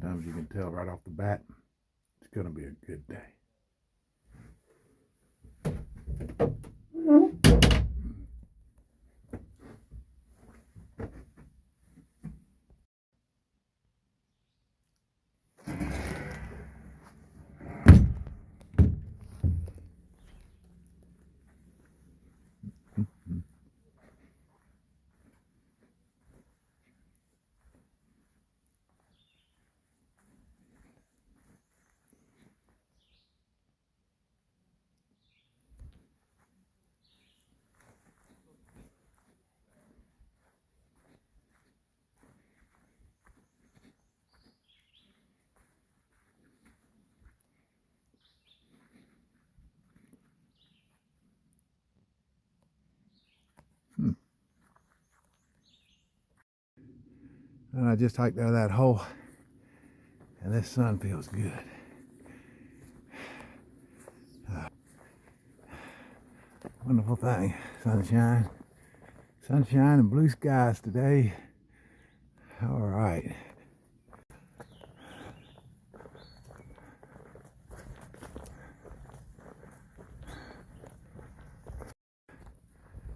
sometimes you can tell right off the bat it's going to be a good day. And I just hiked out of that hole, and this sun feels good. Wonderful thing. Sunshine and blue skies today. All right.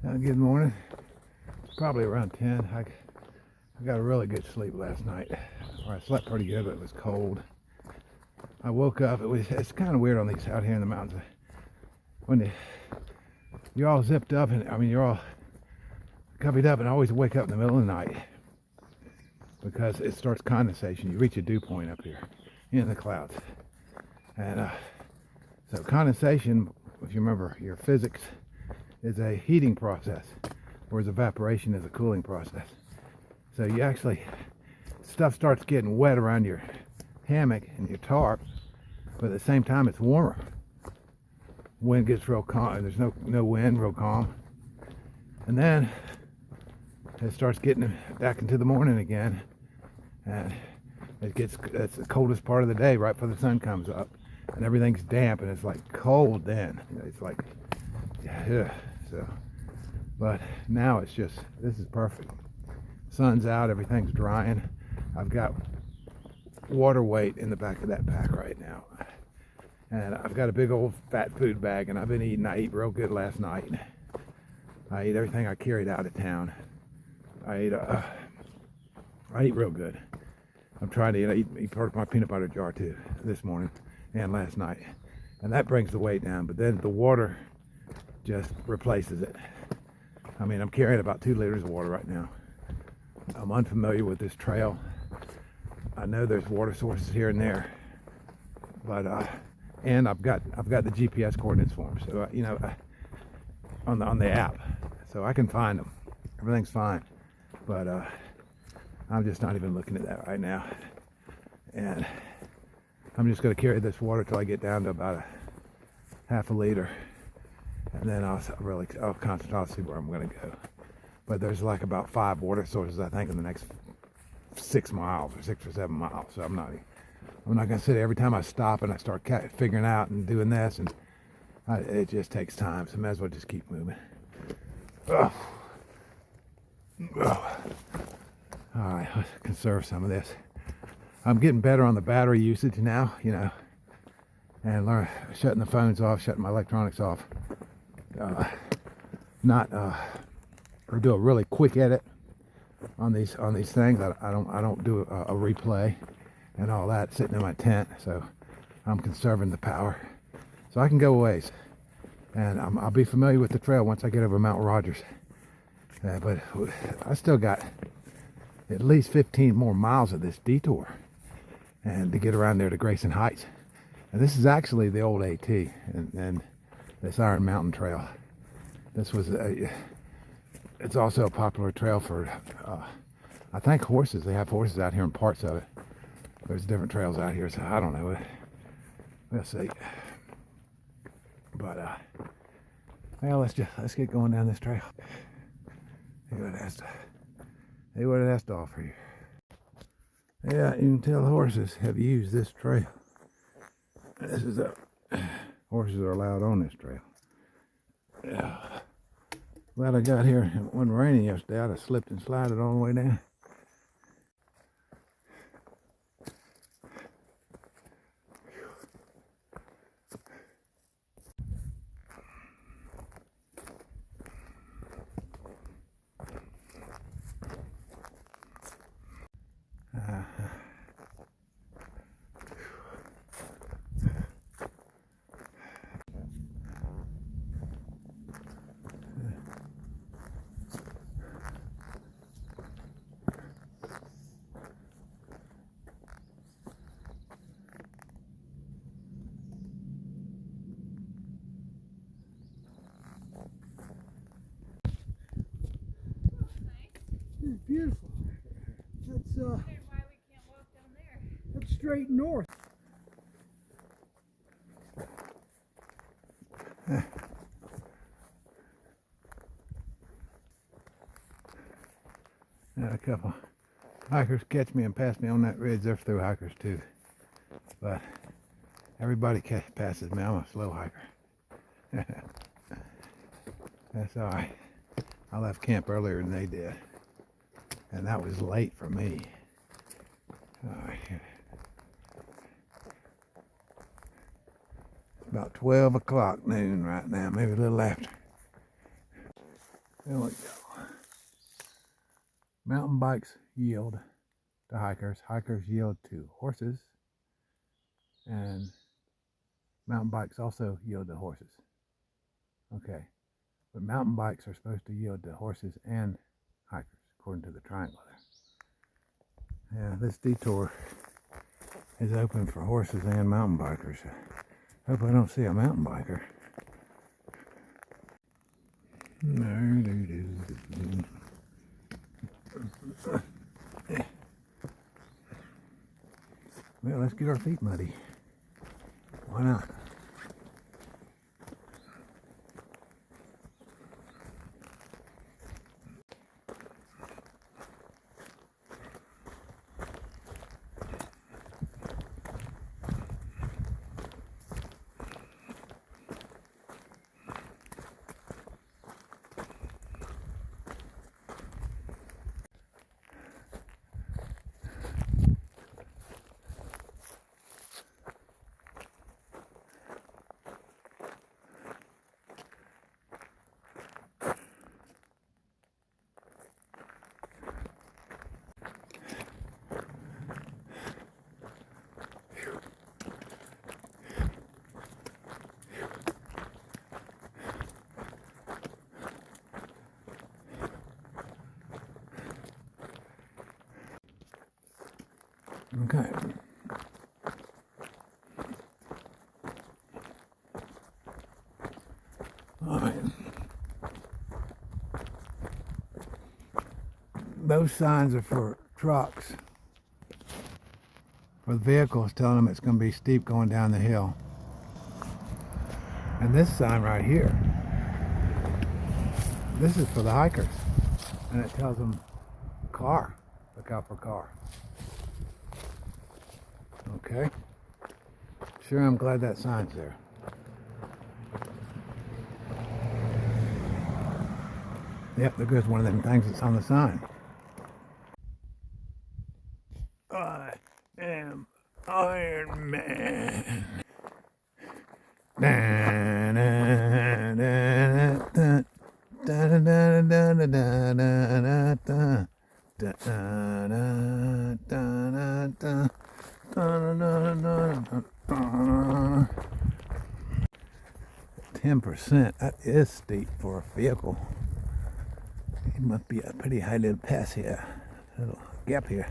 Good morning. Probably around 10. I got a really good sleep last night. Or I slept pretty good, but it was cold. I woke up. It's kind of weird on these out here in the mountains. When you're all zipped up, and I mean you're all covered up, and I always wake up in the middle of the night because it starts condensation. You reach a dew point up here in the clouds, and so condensation, if you remember your physics, is a heating process, whereas evaporation is a cooling process. So you actually, stuff starts getting wet around your hammock and your tarp, but at the same time it's warmer. Wind gets real calm, there's no wind, real calm. And then it starts getting back into the morning again, and it's the coldest part of the day right before the sun comes up, and everything's damp, and it's like cold then. It's like, yeah, so, but now it's just, this is perfect. Sun's out, everything's drying. I've got water weight in the back of that pack right now, and I've got a big old fat food bag, and I've been eating. I ate real good last night. I ate everything I carried out of town. I eat real good. I'm trying to eat part of my peanut butter jar too this morning and last night, and that brings the weight down, but then the water just replaces it. I mean, I'm carrying about 2 liters of water right now. I'm unfamiliar with this trail. I know there's water sources here and there, but and I've got the GPS coordinates for them, so you know, on the app, so I can find them. Everything's fine, but I'm just not even looking at that right now, and I'm just going to carry this water till I get down to about a half a liter, and then I'll concentrate. I'll see where I'm going to go. But there's like about 5 water sources, I think, in the next 6 miles or 6 or 7 miles. So I'm not going to sit every time I stop and I start figuring out and doing this, and it just takes time. So I might as well just keep moving. Oh. Oh. All right, let's conserve some of this. I'm getting better on the battery usage now, you know, and learn shutting the phones off, shutting my electronics off. Or do a really quick edit on these things. I don't do a replay and all that sitting in my tent, so I'm conserving the power so I can go a ways, and I'll be familiar with the trail once I get over Mount Rogers. But I still got at least 15 more miles of this detour and to get around there to Grayson Heights, and this is actually the old AT and this Iron Mountain Trail. This was it's also a popular trail for, I think, horses. They have horses out here in parts of it. There's different trails out here, so I don't know. We'll see. But, well, let's get going down this trail. See what it has to offer you. Yeah, you can tell the horses have used this trail. Horses are allowed on this trail. Yeah. Glad I got here. It wasn't raining yesterday. I'd have slipped and slided all the way down. straight north. Had a couple hikers catch me and pass me on that ridge. They're through hikers too, but everybody passes me. I'm a slow hiker. That's all right. I left camp earlier than they did, and that was late for me. All right. It's about 12 o'clock noon right now, maybe a little after. There we go. Mountain bikes yield to hikers. Hikers yield to horses. And mountain bikes also yield to horses. Okay. But mountain bikes are supposed to yield to horses and hikers, according to the triangle there. Yeah, this detour is open for horses and mountain bikers. Hope I don't see a mountain biker. Well, let's get our feet muddy. Why not? Okay. All right. Those signs are for trucks, for the vehicles, telling them it's going to be steep going down the hill. And this sign right here, this is for the hikers, and it tells them car, look out for car. Okay. Sure, I'm glad that sign's there. Yep, there goes one of them things that's on the sign. I am Iron Man. %. That is steep for a vehicle. It must be a pretty high little pass here. A little gap here.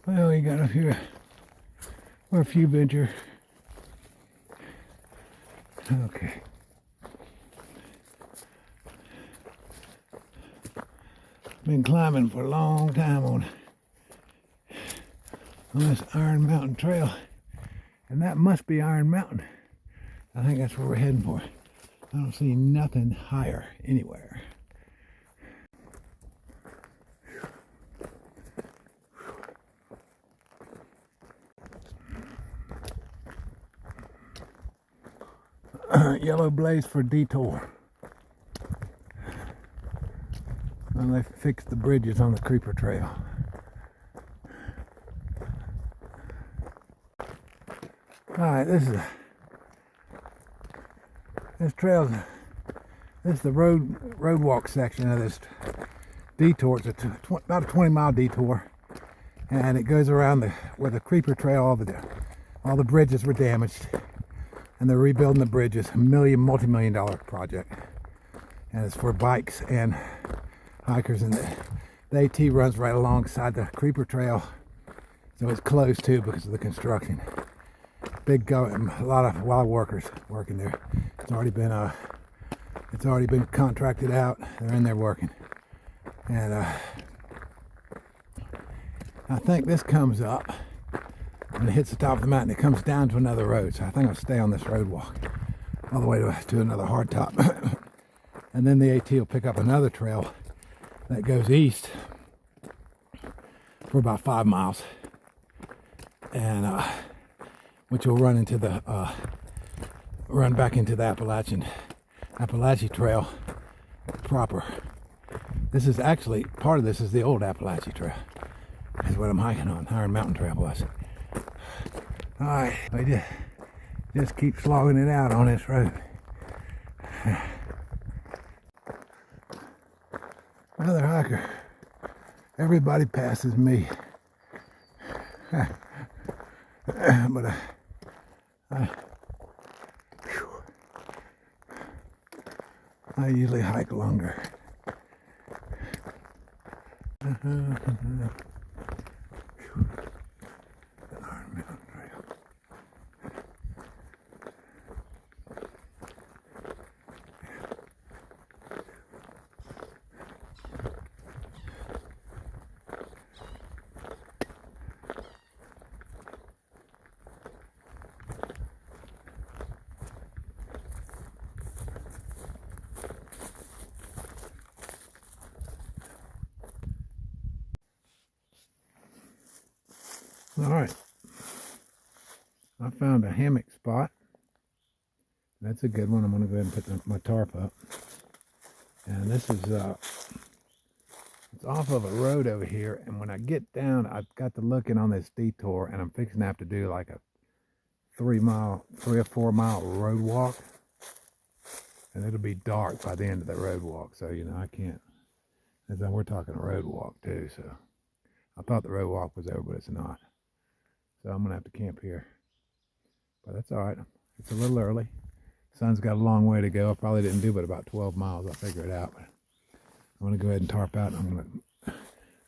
Well, we got up here for a few venture. Okay. Been climbing for a long time on this Iron Mountain Trail, and that must be Iron Mountain. I think that's where we're heading for. I don't see nothing higher anywhere. Yellow blaze for detour. And they fixed the bridges on the Creeper Trail. Alright, this is the road walk section of this detour. It's about a 20-mile detour, and it goes around where the Creeper Trail. All the bridges were damaged, and they're rebuilding the bridges. Multi-million-dollar project, and it's for bikes and hikers. And the AT runs right alongside the Creeper Trail, so it's closed too because of the construction. A lot of workers working there. It's already been contracted out. They're in there working, and I think this comes up and it hits the top of the mountain. It comes down to another road, so I think I'll stay on this road walk all the way to another hardtop. And then the AT will pick up another trail that goes east for about 5 miles, and which will run into the run back into the Appalachian Trail proper. This is actually part of this is the old Appalachian Trail. Is what I'm hiking on. Iron Mountain Trail was. All right, I just keep slogging it out on this road. Another hiker. Everybody passes me. But I usually hike longer. All right, I found a hammock spot. That's a good one. I'm going to go ahead and put my tarp up. And this is it's off of a road over here. And when I get down, I've got to look in on this detour, and I'm fixing to have to do like a 3 or 4 mile road walk. And it'll be dark by the end of the road walk. So, you know, I can't. And then we're talking a road walk too. So I thought the road walk was over, but it's not. So I'm going to have to camp here. But that's all right. It's a little early. Sun's got a long way to go. I probably didn't do but about 12 miles. I'll figure it out. But I'm going to go ahead and tarp out.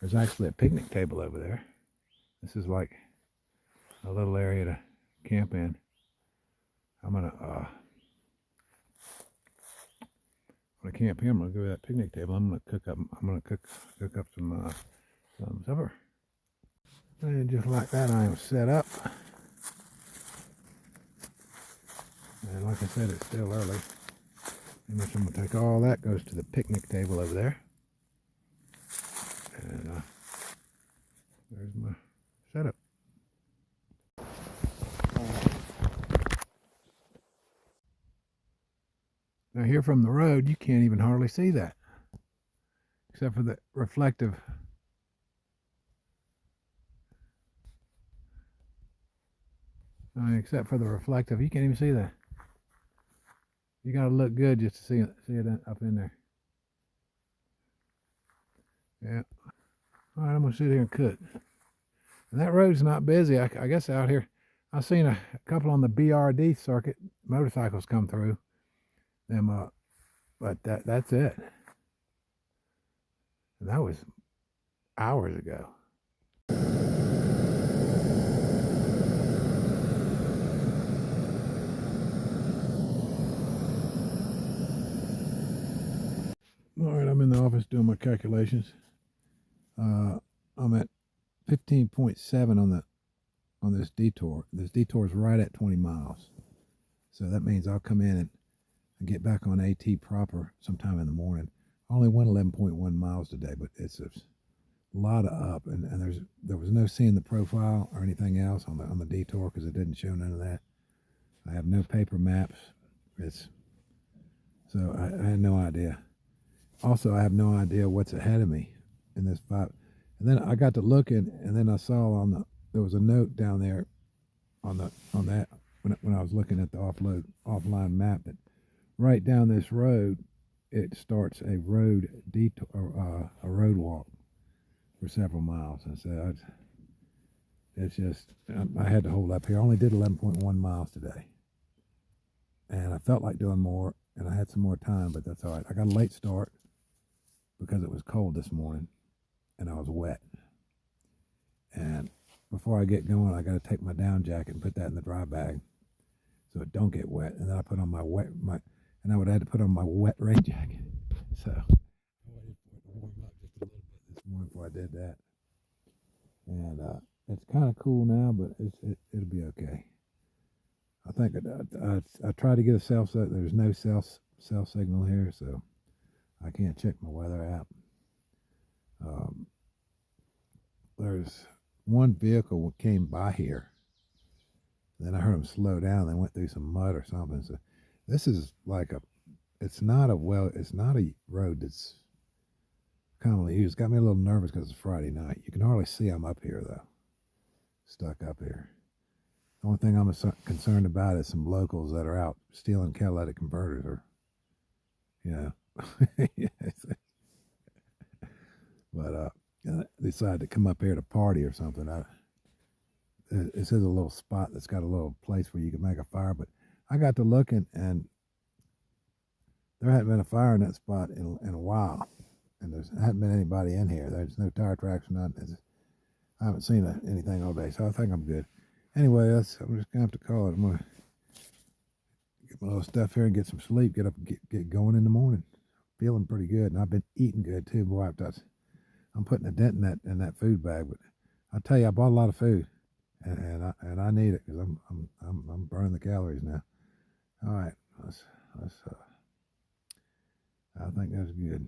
There's actually a picnic table over there. This is like a little area to camp in. I'm going to camp here. I'm going to go to that picnic table. I'm going to cook up some supper. And just like that, I am set up. And like I said, it's still early. And I'm going to take all that, goes to the picnic table over there. And there's my setup. Now here from the road, you can't even hardly see that. Except for the reflective. Except for the reflective, you can't even see that. You got to look good just to see it up in there. Yeah. All right, I'm gonna sit here and cook. And that road's not busy. I guess out here, I've seen a couple on the BRD circuit motorcycles come through. But that's it. And that was hours ago. All right, I'm in the office doing my calculations. I'm at 15.7 on this detour. This detour is right at 20 miles. So that means I'll come in and get back on AT proper sometime in the morning. I only went 11.1 miles today, but it's a lot of up, and there was no seeing the profile or anything else on the detour because it didn't show none of that. I have no paper maps. So I had no idea. Also, I have no idea what's ahead of me in this 5. And then I got to looking, and then I saw there was a note down there on that when I was looking at the offline map that right down this road it starts a road detour, a road walk for several miles. And so it's just I had to hold up here. I only did 11.1 miles today, and I felt like doing more, and I had some more time, but that's all right. I got a late start because it was cold this morning and I was wet. And before I get going, I got to take my down jacket and put that in the dry bag so it don't get wet. And then I put on and I would have to put on my wet rain jacket. So I waited for it to warm up just a little bit this morning before I did that. and it's kind of cool now, but it'll be okay. I think I tried to get a cell set. There's no cell signal here, so I can't check my weather app. There's one vehicle that came by here. Then I heard them slow down. They went through some mud or something. So this is like it's not a road that's commonly used. Got me a little nervous because it's Friday night. You can hardly see I'm up here though, stuck up here. The only thing I'm concerned about is some locals that are out stealing catalytic converters, or but decide to come up here to party or something. This is a little spot that's got a little place where you can make a fire, but I got to looking and there hadn't been a fire in that spot in a while, and there hadn't been anybody in here. There's no tire tracks or nothing. I haven't seen anything all day, so I think I'm good. Anyway, I'm just gonna have to call it. I'm gonna get my little stuff here and get some sleep. Get up, and get going in the morning. Feeling pretty good, and I've been eating good too. Boy, I'm putting a dent in that food bag, but I tell you, I bought a lot of food, and I need it because I'm burning the calories now. All right, I think that's good.